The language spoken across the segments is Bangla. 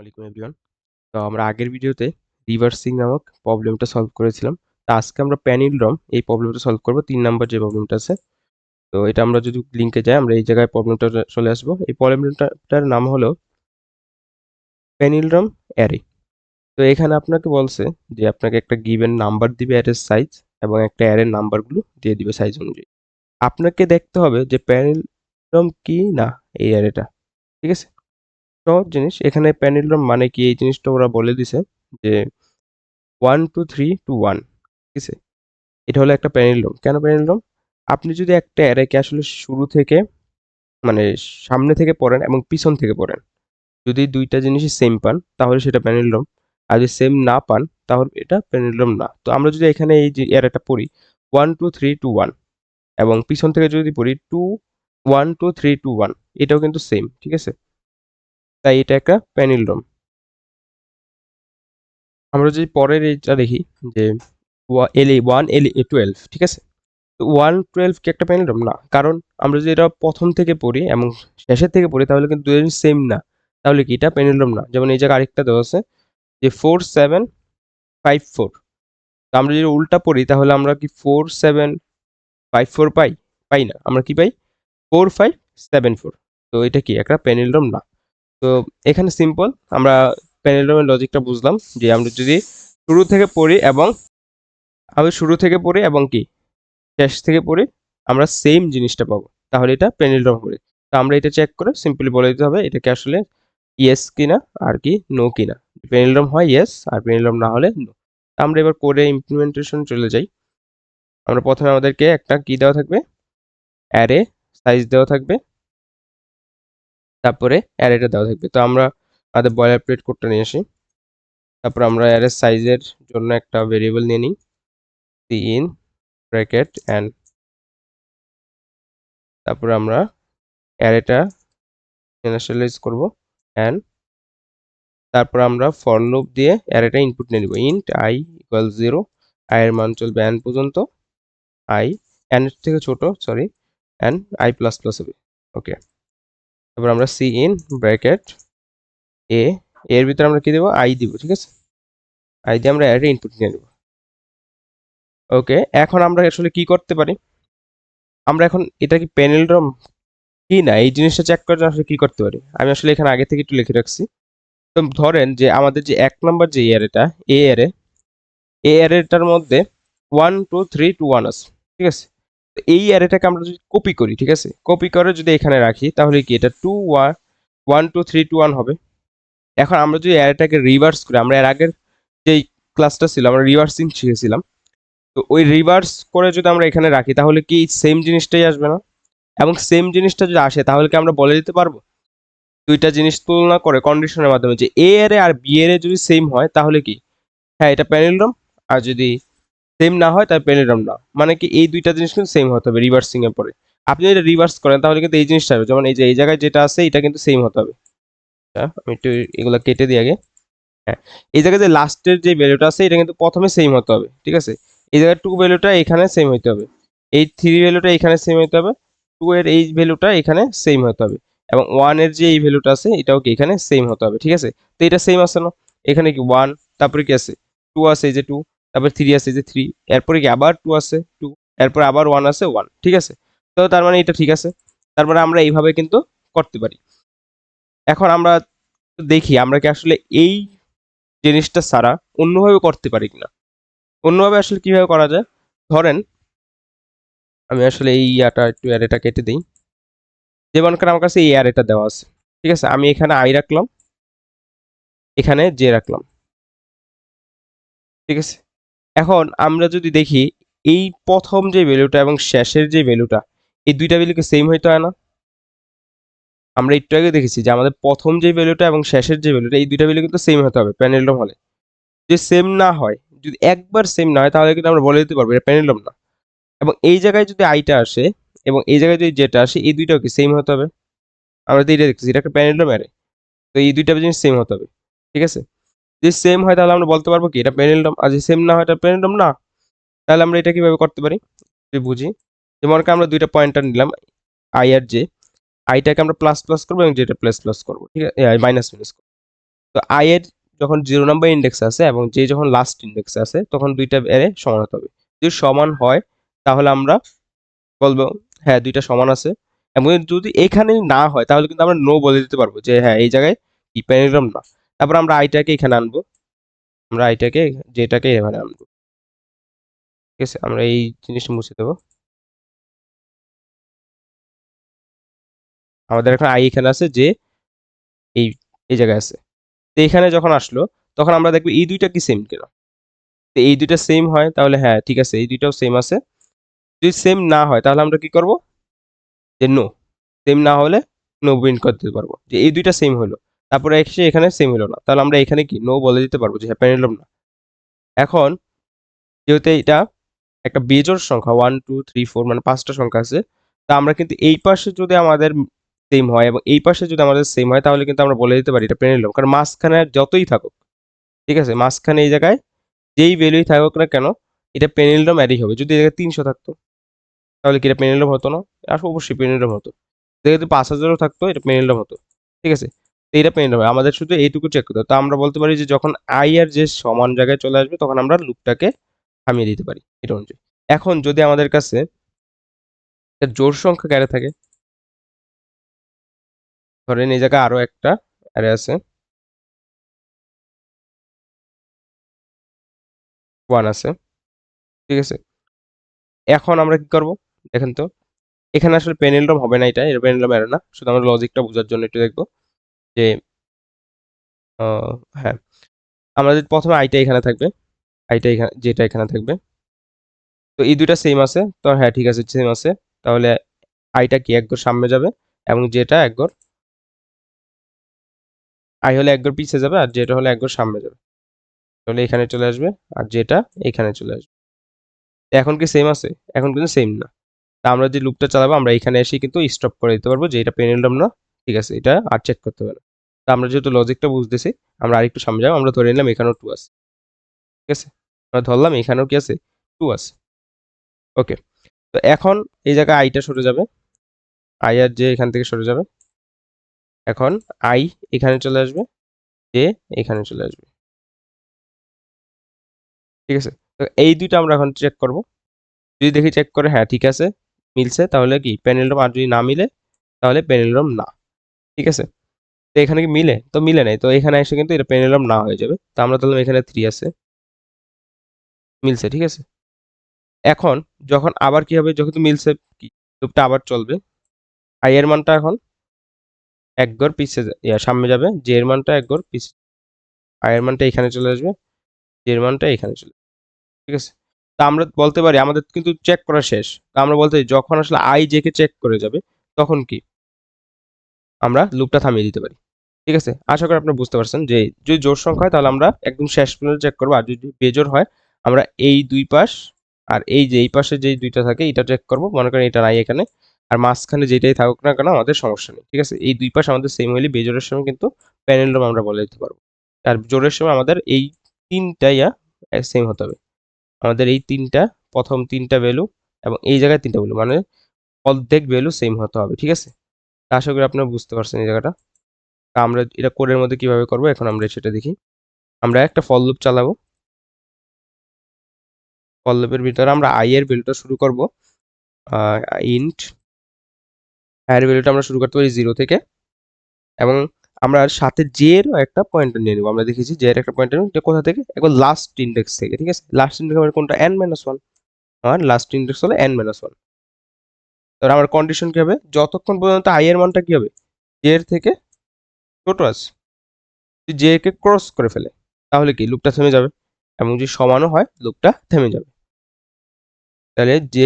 আলাইকুম এভরিওয়ান। তো আমরা আগের ভিডিওতে রিভার্সিং নামক প্রবলেমটা সলভ করেছিলাম। তো আজকে আমরা প্যানিলড্রম এই প্রবলেমটা সলভ করব ৩ নাম্বার যে প্রবলেমটা আছে। তো এটা আমরা যদি লিংকে যাই আমরা এই জায়গায় প্রবলেমটা চলে আসবো। এই প্রবলেমটার নাম হলো প্যানিলড্রম অ্যারে। তো এখানে আপনাকে বলছে যে আপনাকে একটা গিভেন নাম্বার দিবে অ্যারের সাইজ এবং একটা অ্যারের নাম্বারগুলো দিয়ে দিবে সাইজ অনুযায়ী। আপনাকে দেখতে হবে যে প্যানিলড্রম কি না এই অ্যারেটা। ঠিক আছে? সহজ জিনিস এখানে প্যানিলড্রম মানে কি এই জিনিসটা ওরা বলে দিছে যে 1 2 3 2 1 ঠিক আছে? এটা হলো একটা প্যানিলড্রম। কেন প্যানিলড্রম? আপনি যদি একটা অ্যারেকে আসলে শুরু থেকে মানে সামনে থেকে পড়েন এবং পিছন থেকে পড়েন। যদি ২ টা জিনিসই সেম পান তাহলে সেটা প্যানিলড্রম। আর যদি সেম না পান তাহলে এটা প্যানিলড্রম না। তো আমরা যদি এখানে এই যে অ্যারেটা পড়ি 1 2 3 2 1 এবং পিছন থেকে যদি পড়ি 2 1 2 3 2 1 এটাও কিন্তু সেম। ঠিক আছে? তাই এটা একটা প্যানিলড্রম। আমরা যদি পরের এইটা দেখি যে LA 1 LA 12 ঠিক আছে? তো 112 কি একটা প্যানিলড্রম? না। কারণ আমরা যদি এটা ১ম থেকে পড়ি এবং শেষের থেকে পড়ি তাহলে কিন্তু ২ টা জিনিস সেম না। তাহলে কি এটা প্যানিলড্রম না। যেমন এই জায়গায় আরেকটা দেওয়া আছে যে 4 7 5 4 তো আমরা যদি উল্টা পড়ি তাহলে আমরা কি 4 7 5 4 পাই? পাই না। আমরা কি পাই? 4 5 7 4 তো এটা কি একটা প্যানিলড্রম না। তো এখানে সিম্পল আমরা প্যানিলড্রমের লজিকটা বুঝলাম যে আমরা যদি শুরু থেকে পড়ি এবং শুরু থেকে পড়ি এবং কি শেষ থেকে পড়ি আমরা সেম জিনিসটা পাবো। তাহলে এটা প্যানিলড্রম হবে। তো আমরা এটা চেক করে সিম্পলি বলে দিতে হবে এটাকে আসলে ইয়েস কিনা আর কি নো কিনা। প্যানিলড্রম হয় ইয়েস আর প্যানিলড্রম না হলে নো। আমরা এবার কোডে ইমপ্লিমেন্টেশন চলে যাই। আমরা প্রথমে আমাদেরকে একটা কি দেওয়া থাকবে অ্যারে সাইজ দেওয়া থাকবে। তারপরে অ্যারেটা দেওয়া থাকবে। তো আমরা আমাদের বয়লার প্লেট কোডটা নিয়ে আসি। তারপর আমরা অ্যারে সাইজের জন্য একটা ভেরিয়েবল নিয়ে নিই in ব্র্যাকেট এন্ড তারপরে আমরা অ্যারেটা ইনিশিয়ালাইজ করব এন্ড তারপর আমরা ফর লুপ দিয়ে অ্যারেটা ইনপুট নিয়ে নিব int i = 0 i এর মান চলবে n পর্যন্ত i n এর থেকে ছোট সরি n i++ হবে ওকে। তারপর আমরা in ব্র্যাকেট a এর ভিতরে আমরা কি দেব i দিব ঠিক আছে i দিয়ে আমরা অ্যারে ইনপুট নিয়ে নেব ওকে। এখন আমরা আসলে কি করতে পারি আমরা এখন এটা কি প্যানিলড্রম কি না এই জিনিসটা চেক করার জন্য আসলে কি করতে পারি আমি আসলে এখানে আগে থেকে একটু লিখে রাখছি। তো ধরেন যে আমাদের যে ১ নাম্বার যে অ্যারেটা এই অ্যারেটার মধ্যে 1 2 3 2 1 আছে ঠিক আছে। তো এই অ্যারেটাকে আমরা যদি কপি করি ঠিক আছে কপি করে যদি এখানে রাখি তাহলে কি এটা 2 1 1 2 3 2 1 হবে। এখন আমরা যদি অ্যারেটাকে রিভার্স করি আমরা এর আগের যেই ক্লাসটা ছিল আমরা রিভার্সিং শিখেছিলাম। তো ওই রিভার্স করে যদি আমরা এখানে রাখি তাহলে কি সেম জিনিসটাই আসবে না? এবং সেম জিনিসটা যদি আসে তাহলে কি আমরা বলে দিতে পারবো দুইটা জিনিস তুলনা করে কন্ডিশনের মাধ্যমে যে এ এর আর বি এর যদি সেম হয় তাহলে কি হ্যাঁ এটা প্যানিলড্রম আর যদি সেম না হয় তাহলে প্যানিলড্রম না। মানে কি এই দুইটা জিনিস কিন্তু সেম হতে হবে রিভার্সিং এর পরে। আপনি যদি রিভার্স করেন তাহলে কিন্তু এই জিনিসটা হবে যেমন এই যে এই জায়গায় যেটা আছে এটা কিন্তু সেম হতে হবে। আমি একটু এগুলো কেটে দিই আগে। হ্যাঁ এই জায়গায় যে লাস্টের যে ভ্যালুটা আছে এটা কিন্তু প্রথমে সেম হতে হবে ঠিক আছে। এই জায়গায় 2 ভ্যালুটা এখানে সেম হতে হবে এই 3 ভ্যালুটা এখানে সেম হতে হবে 2 এর এই ভ্যালুটা এখানে সেম হতে হবে এবং 1 এর যে এই ভ্যালুটা আছে এটাও কি এখানে সেম হতে হবে ঠিক আছে। তো এটা সেম আছে না এখানে কি 1 তারপরে কি আছে 2 আছে এই যে 2 তারপর 3 আছে এই যে 3 এরপরে কি আবার 2 আছে 2 এরপর আবার 1 আছে 1 ঠিক আছে। তো তার মানে এটা ঠিক আছে। তারপরে আমরা এইভাবে কিন্তু করতে পারি। এখন আমরা দেখি আমরা কি আসলে এই জিনিসটা ছাড়া অন্যভাবে করতে পারি কিনা। অন্যভাবে আসলে কিভাবে করা যায় ধরেন আমি আসলে এই একটু অ্যারেটা কেটে দিই। যেমন করে আমার কাছে এই অ্যারেটা দেওয়া আছে ঠিক আছে আমি এখানে i রাখলাম এখানে j রাখলাম ঠিক আছে। এখন আমরা যদি দেখি এই প্রথম যে ভ্যালুটা এবং শেষের যে ভ্যালুটা এই দুইটা ভ্যালুকে সেম হইতে হয় না? আমরা একটু আগে দেখেছি যে আমাদের প্রথম যে ভ্যালুটা এবং শেষের যে ভ্যালুটা এই দুইটা ভ্যালু কিন্তু সেম হতে হবে প্যানেলড্রম হলে। যদি সেম না হয় যদি একবার সেম না হয় তাহলে কিন্তু আমরা বলে দিতে পারবো এটা প্যানেলড্রম না। এবং এই জায়গায় যদি আইটা আসে এবং এই জায়গায় যদি যেটা আসে এই দুইটাও কি সেম হতে হবে। আমরা তো এটা দেখতেছি এটা একটা প্যানেলড্রম অ্যারে। তো এই দুইটা জিনিস সেম হতে হবে ঠিক আছে। যদি সেম হয় তাহলে আমরা বলতে পারবো কি এটা প্যানেলড্রম আর যদি সেম না হয় এটা প্যানেলড্রম না। তাহলে আমরা এটা কিভাবে করতে পারি যদি বুঝি যেমন আমরা দুইটা পয়েন্টার নিলাম আই আর জে আইটাকে আমরা প্লাস প্লাস করবো এবং যেটা প্লাস প্লাস করবো ঠিক আছে মাইনাস মাইনাস করবো তো আই এর যখন 0 নাম্বার ইন্ডেক্স আছে এবং জে যখন লাস্ট ইন্ডেক্সে আছে তখন দুইটা অ্যারে সমান হতে হবে। যদি সমান হয় তাহলে আমরা বলবো হ্যাঁ, দুইটা সমান আছে। এবং যদি এখানে না হয় তাহলে কিন্তু আমরা নো বলে দিতে পারবো যে হ্যাঁ, এই জায়গায় কি প্যারাগ্রাফ না। তারপর আমরা আইটাকে এখানে আনবো। আমরা আইটাকে জেটাকে এখানে আনবো। ঠিক আছে? আমরা এই জিনিসটা মুছে দেবো। আমাদের এখন আই এখানে আছে, জে এই এই জায়গায় আছে। তো এখানে যখন আসলো তখন আমরা দেখবো এই দুইটা কি সেম কিনা। তো এই দুইটা সেম হয় তাহলে হ্যাঁ, ঠিক আছে, এই দুইটাও সেম আছে। যদি সেম না হয় তাহলে আমরা কি করব, যে নো। সেম না হলে নো প্রিন্ট করে দিতে পারবো যে এই দুইটা সেম হলো। তারপরে এসে এখানে সেম হলো না, তাহলে আমরা এখানে কি নো বলে দিতে পারবো যে হ্যাঁ, প্যারাগ্রাফ না। এখন যেহেতু এটা একটা বেজোড় সংখ্যা 1 2 3 4 মানে 5টা সংখ্যা আছে, তা আমরা কিন্তু এই পাশে যদি আমাদের সেম হয় এবং এই পাশে যদি আমাদের সেম হয় তাহলে কিন্তু আমরা বলে দিতে পারি এটা প্যারাগ্রাফ। কারণ মাঝখানে আর যতই থাকুক, ঠিক আছে, মাঝখানে এই জায়গায় যেই ভ্যালুই থাকুক না কেন এটা প্যারাগ্রাফ অ্যাডই হবে। যদি এই জায়গায় 300 থাকতো তাহলে কি এটা প্যারাগ্রাফ হতো না? আসলে অবশ্যই প্যারাগ্রাফ হতো। যেহেতু 5000ও থাকতো এটা প্যারাগ্রাফ হতো। ঠিক আছে? তো এটা প্যারাগ্রাফ, আমাদের শুধু এইটুকু চেক করতে হবে। তো আমরা বলতে পারি যে যখন i আর j সমান জায়গায় চলে আসবে তখন আমরা লুপটাকে থামিয়ে দিতে পারি এটা অনুযায়ী। এখন যদি আমাদের কাছে একটা জোড় সংখ্যক অ্যারে থাকে, ধরেন এই জায়গায় আরো একটা অ্যারে আছে, 1 আছে। ঠিক আছে? এখন আমরা কি করব? দেখেন তো, এখানে আসলে প্যারাগ্রাফ হবে না, এটা প্যারাগ্রাফ অ্যারে না। শুধু আমরা লজিকটা বোঝার জন্য একটু দেখব যে আ হ্যাঁ, আমাদের প্রথমে i টা এখানে থাকবে, i টা এখানে, j টা এখানে থাকবে। তো এই ২ টা সেম আছে। তো হ্যাঁ, ঠিক আছে, সেম আছে। তাহলে i টা কি ১ ঘর সামনে যাবে এবং j টা ১ ঘর, i হলে ১ ঘর পিছে যাবে আর j টা হলে ১ ঘর সামনে যাবে। তাহলে এখানে চলে আসবে আর j টা এখানে চলে আসবে। তো এখন কি সেম আছে? এখন কিন্তু সেম না। তা আমরা যে লুপটা চালাবো আমরা এখানে এসে কিন্তু স্টপ করে দিতে পারবো যে এটা পেনিলডাম না। ঠিক আছে? এটা আর চেক করতে হবে না। তো আমরা যেহেতু লজিকটা বুঝতেছি, আমরা আরেকটু সামনে যাবো। আমরা ধরে নিলাম এখানেও 2 আছে। ঠিক আছে? আমরা ধরলাম এখানেও কি আছে? 2 আছে। ওকে। তো এখন এই জায়গায় i টা সরে যাবে। i আর j এখান থেকে সরে যাবে। এখন i এখানে চলে আসবে, j এখানে চলে আসবে। ঠিক আছে? তো এই ২ টা আমরা এখন চেক করব। যদি দেখি চেক করে হ্যাঁ, ঠিক আছে, মিলছে, তাহলে কি প্যানেলড্রম, আর যদি না মিলে তাহলে প্যানেলড্রম না। ঠিক আছে? তো এখানে কি মিলে? তো মিলে নাই। তো এখানে এসে কিন্তু এটা প্যানেলড্রম না হয়ে যাবে। তো আমরা ধরলাম এখানে 3 আছে। মিলছে, ঠিক আছে? এখন যখন আবার কি হবে? যেহেতু মিলছে, কি লুপটা আবার চলবে। i এর মানটা এখন ১ ঘর পিছে সামনে যাবে। j এর মানটা ১ ঘর পিছে, i এর মানটা এখানে চলে আসবে, j এর মানটা এখানে চলে আসবে। ঠিক আছে? তো আমরা বলতে পারি আমাদের কিন্তু চেক করা শেষ। তো আমরা বলতে পারি যখন আসলে i j কে চেক করে যাবে তখন কি আমরা লুপটা থামিয়ে দিতে পারি। ঠিক আছে? আশা করি আপনারা বুঝতে পারছেন যে যদি জোড় সংখ্যা হয় তাহলে আমরা একদম শেষ পর্যন্ত চেক করব। আর যদি বেজোড় হয় আমরা এই ২ পাশ আর এই যে এই পাশে যেই ২ টা থাকে এটা চেক করব। মনে করেন এটা নাই এখানে। আর মাঝখানে যেটাই থাকুক না কেন আমাদের সমস্যা নেই। ঠিক আছে? এই ২ পাশ আমাদের সেম হইলে বেজোড়ের সময় কিন্তু প্যানেলড্রম আমরা বলে দিতে পারব। আর জোড়ের সময় আমাদের এই ৩ টা সেম হতে হবে। আমাদের এই ৩ টা, ১ম ৩ টা ভ্যালু এবং এই জায়গায় ৩ টা ভ্যালু মানে অর্ধেক ভ্যালু সেম হতে হবে। ঠিক আছে? আশা করি আপনারা বুঝতে পারছেন এই জায়গাটা। তা আমরা এটা কোডের মধ্যে কিভাবে করব এখন আমরা সেটা দেখি। আমরা একটা ফর লুপ চালাবো। ফর লুপের ভিতরে আমরা i এর ভ্যালুটা শুরু করব। ইন্ট i এর ভ্যালুটা আমরা শুরু করতে পারি 0 থেকে এবং আমরা সাথে j এরও একটা পয়েন্টার নিয়ে নিব। আমরা দেখেছি j এর একটা পয়েন্টার এটা কোথা থেকে? একবার লাস্ট ইনডেক্স থেকে। ঠিক আছে? লাস্ট ইনডেক্স আমার কোনটা? n-1। আমার লাস্ট ইনডেক্স হলো n-1। এবার আমার কন্ডিশন কি হবে? যতক্ষণ পর্যন্ত i এর মানটা কি হবে? j এর থেকে ছোট আছে। যদি j কে ক্রস করে ফেলে তাহলে কি লুপটা থেমে যাবে এবং যদি সমানও হয় লুপটা থেমে যাবে। তাহলে j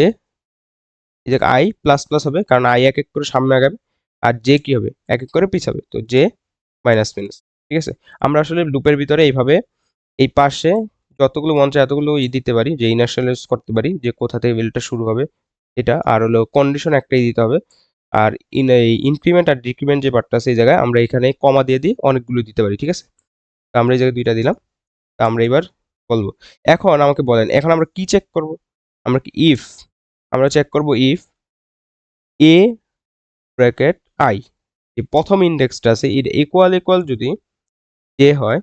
এই যে i প্লাস প্লাস হবে কারণ i এক এক করে সামনে আগাবে আর j কি হবে? এক এক করে পিছাবে। তো j মাইনাস মাইনাস। ঠিক আছে? আমরা আসলে লুপের ভিতরে এইভাবে এই পাশে যতগুলো মন চায় এতগুলো দিতে পারি, যে ইনিশিয়ালাইজ করতে পারি যে কোথা থেকে ভ্যালুটা শুরু হবে এটা, আর হলো কন্ডিশন একটাই দিতে হবে। আর এই ইনক্রিমেন্ট আর ডিক্রিমেন্ট যে পার্টটা আছে এই জায়গায় আমরা এখানে কমা দিয়ে অনেকগুলো দিতে পারি। ঠিক আছে? তো আমরা এই জায়গায় ২ টা দিলাম। তো আমরা এবার বলব। এখন আমাকে বলেন এখন আমরা কি চেক করব? আমরা কি ইফ আমরা চেক করব ইফ a ব্র্যাকেট i, এই প্রথম ইনডেক্সটা আছে এটা ইকুয়াল যদি যে হয়,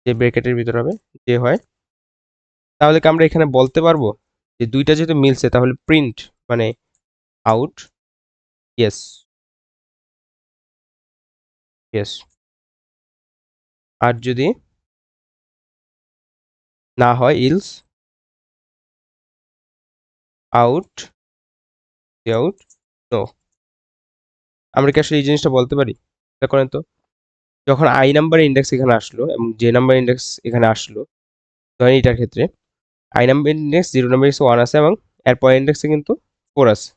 যে ব্র্যাকেটের ভিতর হবে যে হয়, তাহলে কি আমরা এখানে বলতে পারবো যে দুইটা যেহেতু মিলছে তাহলে প্রিন্ট মানে আউট ইয়েস, ইয়েস। আর যদি না হয় ইলস আউট, আউট নো। আমরা কি আসলে এই জিনিসটা বলতে পারি? এটা করেন তো, যখন আই নাম্বার ইন্ডেক্স এখানে আসলো এবং জে নাম্বার ইন্ডেক্স এখানে আসলো, ধরেন এটার ক্ষেত্রে I number index 0 number index 1 আছে এবং এর পরের ইন্ডেক্সে কিন্তু 4 আছে,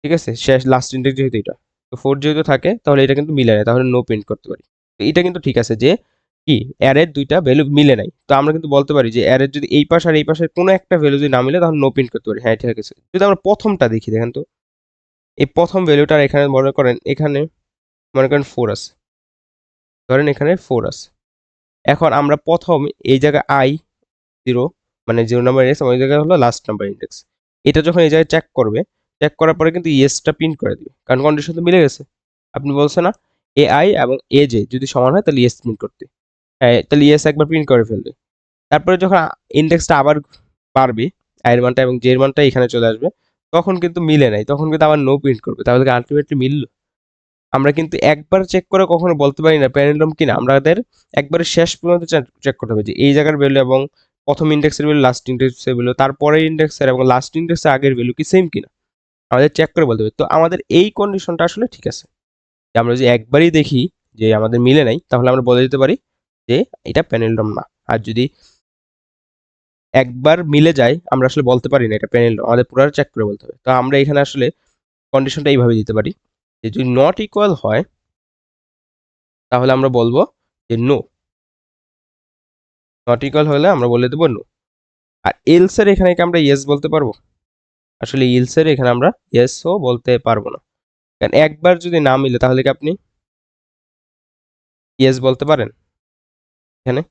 ঠিক আছে? শেষ লাস্ট ইন্ডেক্স যেহেতু এটা, তো 4 যেহেতু থাকে তাহলে এটা কিন্তু মিলে না, তাহলে নো প্রিন্ট করতে পারি। তো এটা কিন্তু ঠিক আছে যে কি অ্যারের দুইটা ভ্যালু মিলে নাই, তো আমরা কিন্তু বলতে পারি যে অ্যারের যদি এই পাশ আর এই পাশের কোনো একটা ভ্যালু যদি না মিলে তাহলে নো প্রিন্ট করতে পারি। হ্যাঁ ঠিক আছে, যদি আমরা প্রথমটা দেখি, দেখেন তো এই প্রথম ভ্যালুটার এখানে মনে করেন, এখানে মনে করেন 4 আছে, ধরেন এখানে 4 আছে। এখন আমরা প্রথম এই জায়গায় আই 0 মানে 0 নাম্বার ইন্ডেক্স, ওই জায়গায় হলো লাস্ট নাম্বার ইন্ডেক্স। এটা যখন এই জায়গায় চেক করবে, চেক করার পরে কিন্তু ইয়েসটা প্রিন্ট করে দিবে, কারণ কন্ডিশন তো মিলে গেছে। আপনি বলছেন না এ আই এবং এ জে যদি সমান হয় তাহলে ইয়েস প্রিন্ট করতে, হ্যাঁ তাহলে ইয়েস একবার প্রিন্ট করে ফেলবে। তারপরে যখন ইন্ডেক্সটা আবার বাড়বে, আয়ের মানটা এবং জের মানটা এখানে চলে আসবে, তখন কিন্তু মিলে নাই, তখন কিন্তু আবার নো প্রিন্ট করবে। তাহলে আলটিমেটলি মিললো? আমরা কিন্তু একবার চেক করে কখনো বলতে পারি না প্যারান্ডম কিনা, আমাদের একবারে শেষ পর্যন্ত চেক করতে হবে যে এই জায়গার ভ্যালু এবং প্রথম ইন্ডেক্সের ভ্যালু, লাস্ট ইন্ডেক্সের ভ্যালু, তারপরের ইন্ডেক্সের এবং লাস্ট ইন্ডেক্সের আগের ভ্যালু কি সেম কিনা, আমাদের চেক করে বলতে হবে। তো আমাদের এই কন্ডিশনটা আসলে ঠিক আছে, যে আমরা যদি একবারই দেখি যে আমাদের মিলে নাই, তাহলে আমরা বলে দিতে পারি যে এটা প্যানেলডম না। আর যদি একবার মিলে যায়, আমরা আসলে বলতে পারি না এটা প্যানেলডম, আমাদের পুরো চেক করে বলতে হবে। তো আমরা এখানে আসলে কন্ডিশনটা এইভাবে দিতে পারি যে যদি নট ইকুয়াল হয় তাহলে আমরা বলবো যে নো, নট ইকুয়াল হলে আমরা বলে দেবো নো। আর এলস এর এখানে কি আমরা ইয়েস বলতে পারবো? আসলে এলস এর এখানে আমরা ইয়েসও বলতে পারবো না, কারণ একবার যদি না মিলে তাহলে কি আপনি ইয়েস বলতে পারেন? এখানে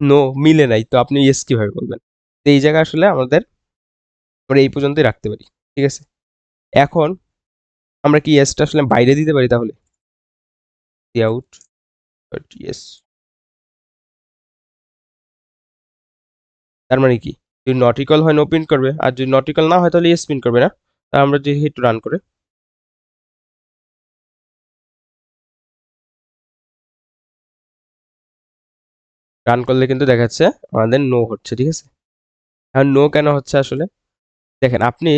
নো মিলে নাই, তো আপনি ইয়েস কিভাবে বলবেন? তো এই জায়গায় আসলে আমরা এই পর্যন্তই রাখতে পারি, ঠিক আছে? এখন আমরা কি ইয়েসটা আসলে বাইরে দিতে পারি? তাহলে আউট ইয়েস, তার মানে কি যদি নট ইকুয়াল হয় নো প্রিন্ট করবে, আর যদি নট ইকুয়াল না হয় তাহলে ইয়েস প্রিন্ট করবে না। তা আমরা যেহেতু রান করে, রান করলে কিন্তু দেখাচ্ছে আমাদের নো হচ্ছে, ঠিক আছে? আর নো কেন হচ্ছে আসলে দেখেন, আপনি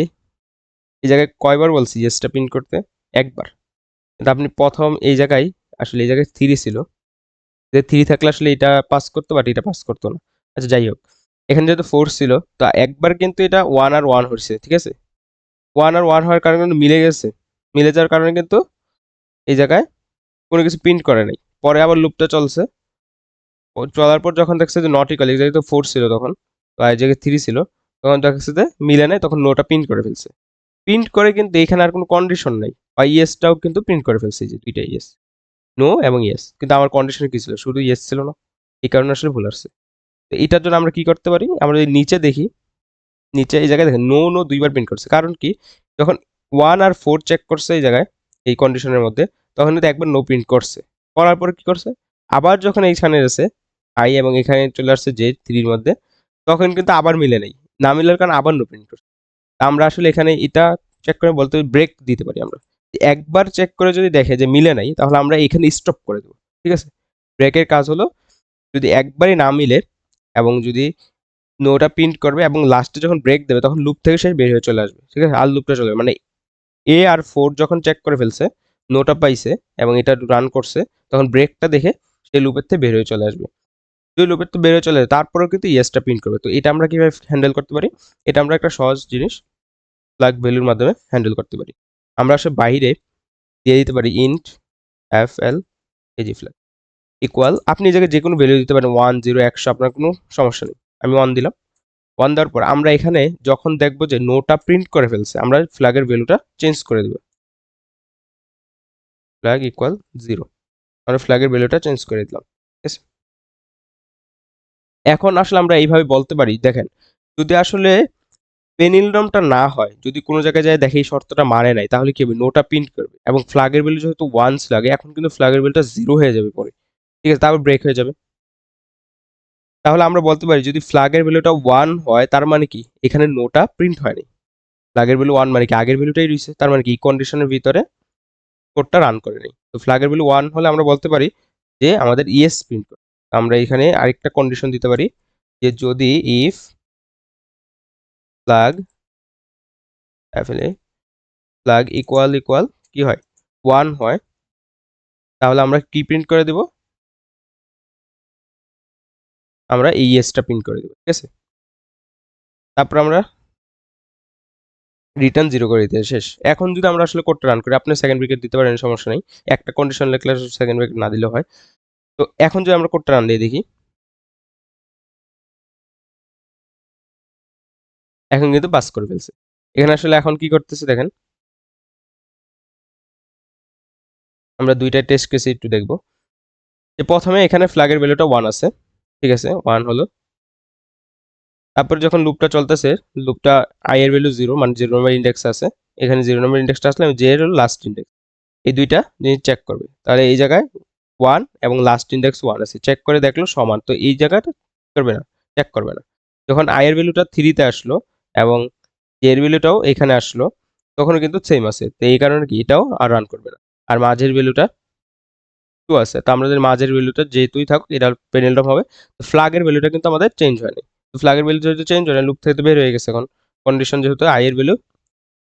এই জায়গায় কয়বার বলছি ইয়েসটা প্রিন্ট করতে? একবার। কিন্তু আপনি প্রথম এই জায়গায় আসলে এই জায়গায় 3 ছিল, যে 3 থাকলে আসলে এটা পাস করতো বাট এটা পাস করতো না। আচ্ছা যাই হোক, এখানে যেহেতু 4 ছিল, তো একবার কিন্তু এটা 1 আর 1 হচ্ছে, ঠিক আছে? 1 আর 1 হওয়ার কারণে কিন্তু মিলে গেছে, মিলে যাওয়ার কারণে কিন্তু এই জায়গায় কোনো কিছু প্রিন্ট করে নাই। পরে আবার লুপটা চলছে, চলার পর যখন দেখছে যে নট ইকুয়াল, এই জায়গায় তো 4 ছিল তখন, তো এই জায়গায় 3 ছিল, তখন দেখছে যে মিলে নাই, তখন নোটা প্রিন্ট করে ফেলছে। প্রিন্ট করে কিন্তু এখানে আর কোনো কন্ডিশন নাই, বা ইয়েসটাও কিন্তু প্রিন্ট করে ফেলছে, যে দুইটা ইয়েস, নো এবং ইয়েস। কিন্তু আমার কন্ডিশন কি ছিল? শুধু ইয়েস ছিল না, এই কারণে আসলে ভুল আসছে। তো এটার জন্য আমরা কি করতে পারি? আমরা যদি নিচে দেখি, নিচে এই জায়গায় দেখেন নো নো দুইবার প্রিন্ট করছে, কারণ কি যখন 1 আর 4 চেক করছে এই জায়গায় এই কন্ডিশনের মধ্যে, তখন কিন্তু একবার নো প্রিন্ট করছে, করার পরে কি করছে আবার যখন এইখানে এসে আই এবং এখানে চলে আসছে যে 3 মধ্যে, তখন কিন্তু আবার মিলে নেই, না মিলার কারণে আবার নো প্রিন্ট করছে। আমরা আসলে এখানে এটা চেক করে বলতে ব্রেক দিতে পারি আমরা, একবার চেক করে যদি দেখে যে মিলে নাই তাহলে আমরা এখানে স্টপ করে দেবো, ঠিক আছে? ব্রেকের কাজ হলো যদি একবারই না মিলে এবং যদি নোটা প্রিন্ট করবে এবং লাস্টে যখন ব্রেক দেবে তখন লুপ থেকে সে বের হয়ে চলে আসবে, ঠিক আছে? আর লুপটা চলবে মানে এ আর 4 যখন চেক করে ফেলছে, নোটা পাইছে এবং এটা রান করছে, তখন ব্রেকটা দেখে সে লুপের থেকে বের হয়ে চলে আসবে। যদি লুপের থেকে বের হয়ে চলে যায় তারপরেও কিন্তু ইয়েসটা প্রিন্ট করবে। তো এটা আমরা কিভাবে হ্যান্ডেল করতে পারি? এটা আমরা একটা সহজ জিনিস ফ্ল্যাগ ভ্যালুর মাধ্যমে হ্যান্ডেল করতে পারি। আমরা আসলে বাইরে দিয়ে দিতে পারি int F L AG flag equal, আপনি এই জায়গায় যে কোনো ভ্যালু দিতে পারেন, 1 0 100, আপনার কোনো সমস্যা নেই। আমি 1 দিলাম। 1 দেওয়ার পর আমরা এখানে যখন দেখবো যে নোটা প্রিন্ট করে ফেলছে, আমরা ফ্ল্যাগের ভ্যালুটা চেঞ্জ করে দেব, ফ্ল্যাগ ইকুয়াল 0, আমরা ফ্ল্যাগের ভ্যালুটা চেঞ্জ করে দিলাম, ঠিক আছে? এখন আসলে আমরা এইভাবে বলতে পারি, দেখেন যদি আসলে পেনিলড্রমটা না হয়, যদি কোনো জায়গায় যায় দেখে এই শর্তটা মানে নাই, তাহলে কি হবে, নোটা প্রিন্ট করবে এবং ফ্ল্যাগের ভ্যালু যেহেতু ওয়ান্স লাগে, এখন কিন্তু ফ্ল্যাগের ভ্যালুটা 0 হয়ে যাবে পরে। ঠিক আছে, তারপর ব্রেক হয়ে যাবে। তাহলে আমরা বলতে পারি যদি ফ্ল্যাগের ভ্যালুটা 1 হয়, তার মানে কি এখানে নোটা প্রিন্ট হয়নি। ফ্ল্যাগের ভ্যালু 1 মানে কি আগের ভ্যালুটাই রইছে, তার মানে কি এই কন্ডিশনের ভিতরে কোডটা রান করে নেই। তো ফ্ল্যাগের ভ্যালু 1 হলে আমরা বলতে পারি যে আমাদের ইয়েস প্রিন্ট করে। আমরা এখানে আরেকটা কন্ডিশন দিতে পারি যে যদি ইফ ফ্ল্যাগ ফ্ল্যাগ ইকুয়াল কি হয় 1 হয়, তাহলে আমরা কি প্রিন্ট করে দেব, আমরা এই ইয়েসটা প্রিন্ট করে দেব। ঠিক আছে, তারপর আমরা রিটার্ন 0 করে দিতে শেষ। এখন যদি আমরা আসলে কোডটা রান করি, আপনি সেকেন্ড ব্রেকেট দিতে পারেন, সমস্যা নেই, একটা কন্ডিশন লিখলে সেকেন্ড ব্রেকেট না দিলেও হয়। তো এখন যদি আমরা কোডটা রান দিয়ে দেখি, এখন কিন্তু পাস করে ফেলছে। এখানে আসলে এখন কি করতেছে দেখেন, আমরা দুইটা টেস্ট কেসে একটু দেখব। যে প্রথমে এখানে ফ্ল্যাগের ভ্যালুটা 1 আছে, ঠিক আছে 1 হলো। তারপর যখন লুপটা চলতেছে, লুপটা আই এর ভ্যালু 0, মানে 0 নম্বর ইন্ডেক্স আছে, এখানে 0 নম্বর ইন্ডেক্সটা আসলে জে এর লাস্ট ইন্ডেক্স, এই দুইটা জিনিস চেক করবে। তাহলে এই জায়গায় 1 এবং লাস্ট ইন্ডেক্স 1 আছে, চেক করে দেখলো সমান, তো এই জায়গাটা করবে না, চেক করবে না। যখন আই এর ভ্যালুটা 3 তে আসলো এবং জে এর ভ্যালুটাও এখানে আসলো, তখন কিন্তু সেম আছে, তো এই কারণে কি এটাও আর রান করবে না। আর মাঝের ভ্যালুটা 2 আছে, তো আমাদের মাঝের ভ্যালুটা যেহেতুই থাকুক এটা পেনেলডম হবে। তো ফ্ল্যাগের ভ্যালুটা কিন্তু আমাদের চেঞ্জ হয়নি। তো ফ্ল্যাগের ভ্যালু যেহেতু চেঞ্জ হয় না, লুপ থেকে তো বের হয়ে গেছে, এখন কন্ডিশন যেহেতু আই এর ভ্যালু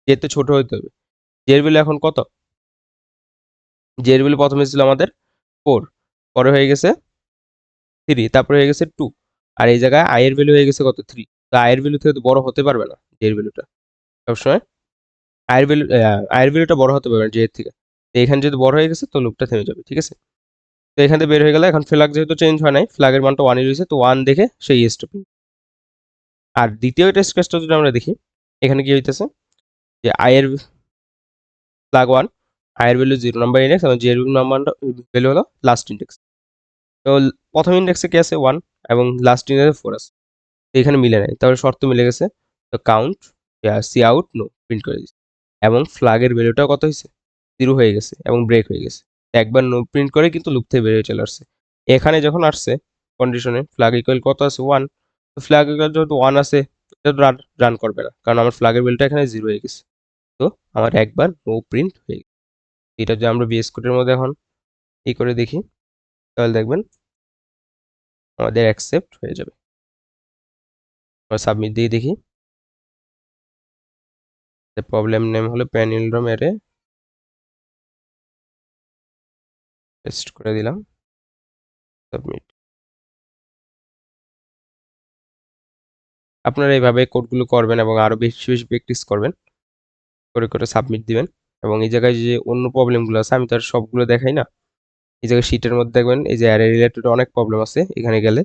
যেতে ছোট হইতে হবে। জে এর ভ্যালু এখন কত, জে এর ভ্যালু প্রথমে ছিল আমাদের 4, পরে হয়ে গেছে 3, তারপরে হয়ে গেছে 2, আর এই জায়গায় আই এর ভ্যালু হয়ে গেছে কত 3। তো আই এর ভ্যালু থেকে তো বড় হতে পারবে না জে এর ভ্যালুটা, সবসময় আই এর ভ্যালুটা বড় হতে পারবে না জে এর থেকে। তো এখানে যদি বড় হয়ে গেছে তো লুপটা থেমে যাবে। ঠিক আছে, তো এখান থেকে বের হয়ে গেলে এখন ফ্ল্যাগ যেহেতু চেঞ্জ হয় নাই, ফ্ল্যাগের মানটা 1 রয়েছে, তো 1 দেখে সেই ইয়েসটা। আর দ্বিতীয় টেস্ট কেসটা যদি আমরা দেখি, এখানে কি হইতেছে যে আই এর ফ্ল্যাগ 1, আই এর ভ্যালু 0 নাম্বার ইন্ডেক্স এবং জে এর নাম্বারটা ভ্যালু হলো লাস্ট ইন্ডেক্স। তো প্রথম ইন্ডেক্সে কি আছে 1 এবং লাস্ট ইন্ডেক্সে 4 আছে, তো এখানে মিলে নাই, তাহলে শর্ত মিলে গেছে। তো count C out no print করে দিচ্ছে এবং ফ্ল্যাগের ভ্যালুটা কত হয়েছে 0 হয়ে গেছে এবং ব্রেক হয়ে গেছে। একবার নো প্রিন্ট করে কিন্তু লুপ থেকে বেরিয়ে চলে আসছে। এখানে যখন আসছে কন্ডিশনে ফ্ল্যাগ ইকুয়াল কত আছে 1, তো ফ্ল্যাগ ইকুয়াল যেহেতু 1 আছে, এটা তো রান করবে না, কারণ আমার ফ্ল্যাগের ভ্যালুটা এখানে 0 হয়ে গেছে। তো আমার একবার নো প্রিন্ট হয়ে গেছে। এটা যদি আমরা বিএস কোডের মধ্যে এখন এই করে দেখি, তাহলে দেখবেন আমাদের অ্যাকসেপ্ট হয়ে যাবে। আমরা সাবমিট দিয়ে দেখি, প্রবলেম নেম হলো প্যানিলড্রম অ্যারে, পেস্ট করে দিলাম, সাবমিট। আপনারা এইভাবে কোডগুলো করবেন এবং আরো বেশি বেশি প্র্যাকটিস করবেন, করে করে সাবমিট দিবেন। এবং এই জায়গায় যে অন্য প্রবলেমগুলো আছে আমি তো আর সবগুলো দেখাই না, এই জায়গায় শিটের মধ্যে দেখবেন এই যে অ্যারে রিলেটেড অনেক প্রবলেম আছে এখানে গেলে,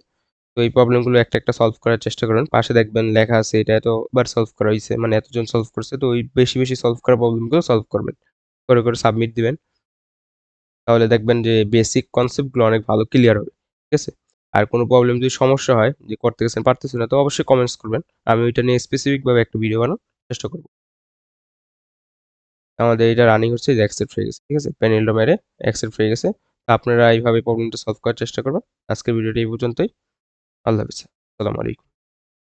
তো এই প্রবলেমগুলো একটা একটা সলভ করার চেষ্টা করেন। পাশে দেখবেন লেখা আছে এটা এতবার সলভ করা হয়েছে, মানে এতজন সলভ করছে, তো ওই বেশি বেশি সলভ করা প্রবলেমগুলো সলভ করবেন, করে করে সাবমিট দিবেন। তাহলে দেখবেন যে বেসিক কনসেপ্টগুলো অনেক ভালো ক্লিয়ার হবে। ঠিক আছে, আর কোনো প্রবলেম যদি সমস্যা হয় যে করতে গেছেন পারতেছেন না, তো অবশ্যই কমেন্টস করবেন, আমি ওইটা নিয়ে স্পেসিফিকভাবে একটা ভিডিও বানানোর চেষ্টা করব। আমাদের এটা রানিং হচ্ছে, যে অ্যাকসেপ্ট হয়ে গেছে। ঠিক আছে, প্যানেলটা মেরে অ্যাকসেপ্ট হয়ে গেছে। তো আপনারা এইভাবে প্রবলেমটা সলভ করার চেষ্টা করবেন। আজকের ভিডিওটা এই পর্যন্তই। আল্লাহ হাফেজ, আসসালামু আলাইকুম।